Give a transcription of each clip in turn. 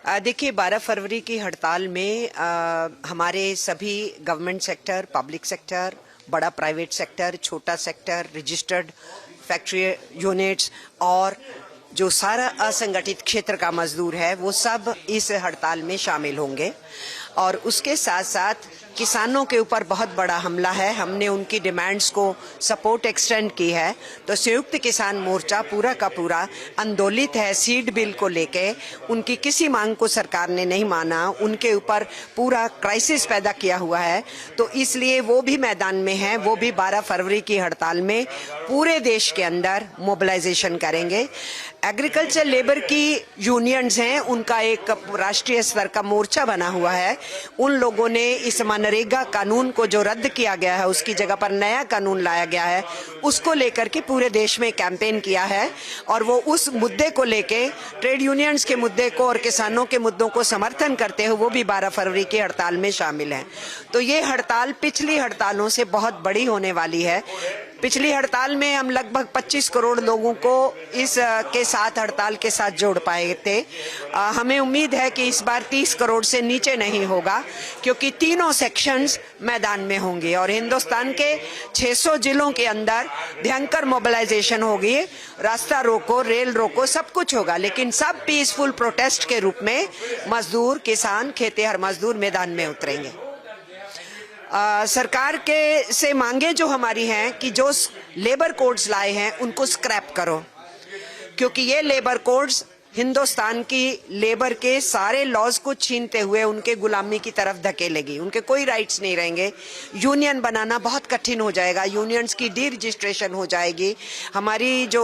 देखिए 12 फरवरी की हड़ताल में हमारे सभी गवर्नमेंट सेक्टर, पब्लिक सेक्टर, बड़ा प्राइवेट सेक्टर, छोटा सेक्टर, रजिस्टर्ड फैक्ट्री यूनिट्स और जो सारा असंगठित क्षेत्र का मजदूर है वो सब इस हड़ताल में शामिल होंगे। और उसके साथ साथ किसानों के ऊपर बहुत बड़ा हमला है। हमने उनकी डिमांड्स को सपोर्ट एक्सटेंड की है, तो संयुक्त किसान मोर्चा पूरा का पूरा आंदोलित है सीड बिल को लेके। उनकी किसी मांग को सरकार ने नहीं माना, उनके ऊपर पूरा क्राइसिस पैदा किया हुआ है, तो इसलिए वो भी मैदान में है। वो भी 12 फरवरी की हड़ताल में पूरे देश के अंदर मोबिलाइजेशन करेंगे। एग्रीकल्चर लेबर की यूनियंस हैं, उनका एक राष्ट्रीय स्तर का मोर्चा बना हुआ है। उन लोगों ने इस मनरेगा कानून को जो रद्द किया गया है उसकी जगह पर नया कानून लाया गया है, उसको लेकर के पूरे देश में कैंपेन किया है। और वो उस मुद्दे को लेके, ट्रेड यूनियंस के मुद्दे को और किसानों के मुद्दों को समर्थन करते हुए वो भी 12 फरवरी की हड़ताल में शामिल हैं। तो ये हड़ताल पिछली हड़तालों से बहुत बड़ी होने वाली है। पिछली हड़ताल में हम लगभग 25 करोड़ लोगों को इस के साथ हड़ताल के साथ जोड़ पाए थे। हमें उम्मीद है कि इस बार 30 करोड़ से नीचे नहीं होगा, क्योंकि तीनों सेक्शंस मैदान में होंगे और हिंदुस्तान के 600 जिलों के अंदर भयंकर मोबिलाइजेशन होगी। रास्ता रोको, रेल रोको, सब कुछ होगा, लेकिन सब पीसफुल प्रोटेस्ट के रूप में मजदूर, किसान, खेतिहर मजदूर मैदान में उतरेंगे। सरकार के से मांगे जो हमारी हैं कि जो लेबर कोड्स लाए हैं उनको स्क्रैप करो, क्योंकि ये लेबर कोड्स हिंदुस्तान की लेबर के सारे लॉज को छीनते हुए उनके गुलामी की तरफ धकेलेगी। उनके कोई राइट्स नहीं रहेंगे। यूनियन बनाना बहुत कठिन हो जाएगा, यूनियंस की डी रजिस्ट्रेशन हो जाएगी, हमारी जो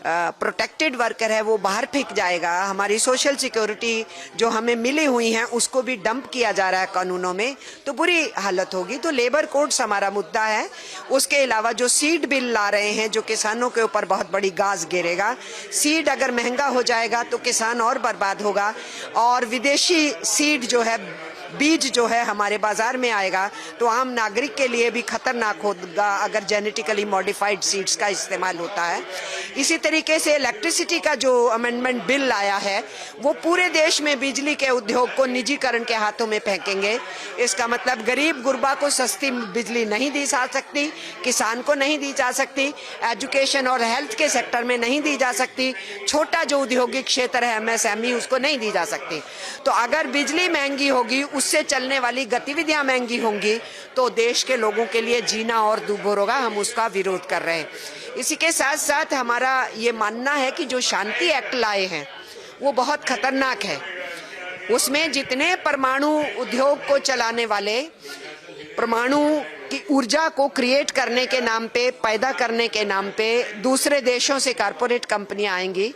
प्रोटेक्टेड वर्कर है वो बाहर फेंक जाएगा, हमारी सोशल सिक्योरिटी जो हमें मिली हुई है उसको भी डंप किया जा रहा है कानूनों में, तो बुरी हालत होगी। तो लेबर कोड्स हमारा मुद्दा है। उसके अलावा जो सीड बिल ला रहे हैं जो किसानों के ऊपर बहुत बड़ी गाज गिरेगा। सीड अगर महंगा हो जाएगा तो किसान और बर्बाद होगा, और विदेशी सीड जो है, बीज जो है हमारे बाजार में आएगा तो आम नागरिक के लिए भी खतरनाक होगा अगर जेनेटिकली मॉडिफाइड सीड्स का इस्तेमाल होता है। इसी तरीके से इलेक्ट्रिसिटी का जो अमेंडमेंट बिल आया है वो पूरे देश में बिजली के उद्योग को निजीकरण के हाथों में फेंकेंगे। इसका मतलब गरीब गुरबा को सस्ती बिजली नहीं दी जा सकती, किसान को नहीं दी जा सकती, एजुकेशन और हेल्थ के सेक्टर में नहीं दी जा सकती, छोटा जो औद्योगिक क्षेत्र है MSME उसको नहीं दी जा सकती। तो अगर बिजली महंगी होगी, उससे चलने वाली गतिविधियां महंगी होंगी, तो देश के लोगों के लिए जीना और दुभर होगा। हम उसका विरोध कर रहे हैं। इसी के साथ साथ हमारा ये मानना है कि जो शांति एक्ट लाए हैं वो बहुत खतरनाक है। उसमें जितने परमाणु उद्योग को चलाने वाले, परमाणु की ऊर्जा को क्रिएट करने के नाम पे, पैदा करने के नाम पे दूसरे देशों से कारपोरेट कंपनियां आएंगी,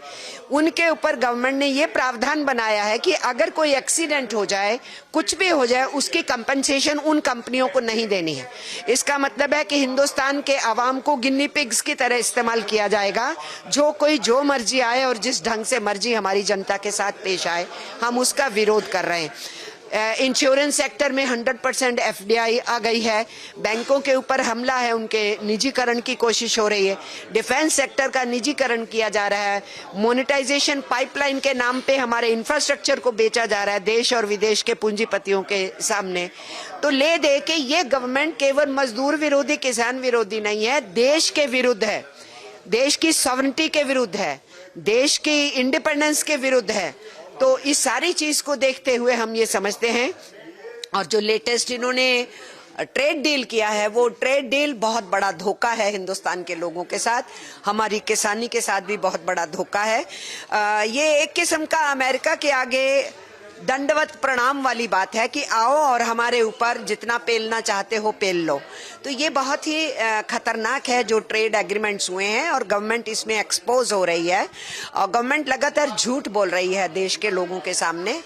उनके ऊपर गवर्नमेंट ने ये प्रावधान बनाया है कि अगर कोई एक्सीडेंट हो जाए, कुछ भी हो जाए, उसकी कंपनसेशन उन कंपनियों को नहीं देनी है। इसका मतलब है कि हिंदुस्तान के आवाम को गिन्नी पिग्स की तरह इस्तेमाल किया जाएगा। जो कोई जो मर्जी आए और जिस ढंग से मर्जी हमारी जनता के साथ पेश आए, हम उसका विरोध कर रहे हैं। इंश्योरेंस सेक्टर में 100% FDI आ गई है। बैंकों के ऊपर हमला है, उनके निजीकरण की कोशिश हो रही है। डिफेंस सेक्टर का निजीकरण किया जा रहा है। मोनेटाइजेशन पाइपलाइन के नाम पे हमारे इंफ्रास्ट्रक्चर को बेचा जा रहा है देश और विदेश के पूंजीपतियों के सामने। तो ले दे के ये गवर्नमेंट केवल मजदूर विरोधी, किसान विरोधी नहीं है, देश के विरुद्ध है, देश की सॉवरेनिटी के विरुद्ध है, देश की इंडिपेंडेंस के विरुद्ध है। तो इस सारी चीज को देखते हुए हम ये समझते हैं, और जो लेटेस्ट इन्होंने ट्रेड डील किया है वो ट्रेड डील बहुत बड़ा धोखा है हिंदुस्तान के लोगों के साथ, हमारी किसानी के साथ भी बहुत बड़ा धोखा है। ये एक किस्म का अमेरिका के आगे दंडवत प्रणाम वाली बात है कि आओ और हमारे ऊपर जितना पेलना चाहते हो पेल लो। तो ये बहुत ही खतरनाक है जो ट्रेड एग्रीमेंट्स हुए हैं, और गवर्नमेंट इसमें एक्सपोज हो रही है और गवर्नमेंट लगातार झूठ बोल रही है देश के लोगों के सामने।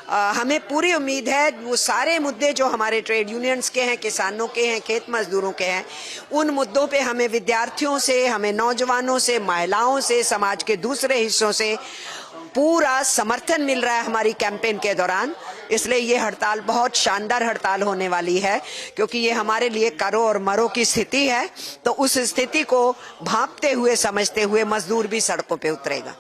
हमें पूरी उम्मीद है वो सारे मुद्दे जो हमारे ट्रेड यूनियंस के हैं, किसानों के हैं, खेत मजदूरों के हैं, उन मुद्दों पे हमें विद्यार्थियों से, हमें नौजवानों से, महिलाओं से, समाज के दूसरे हिस्सों से पूरा समर्थन मिल रहा है हमारी कैंपेन के दौरान। इसलिए ये हड़ताल बहुत शानदार हड़ताल होने वाली है, क्योंकि ये हमारे लिए करो और मरो की स्थिति है। तो उस स्थिति को भांपते हुए, समझते हुए मजदूर भी सड़कों पे उतरेगा।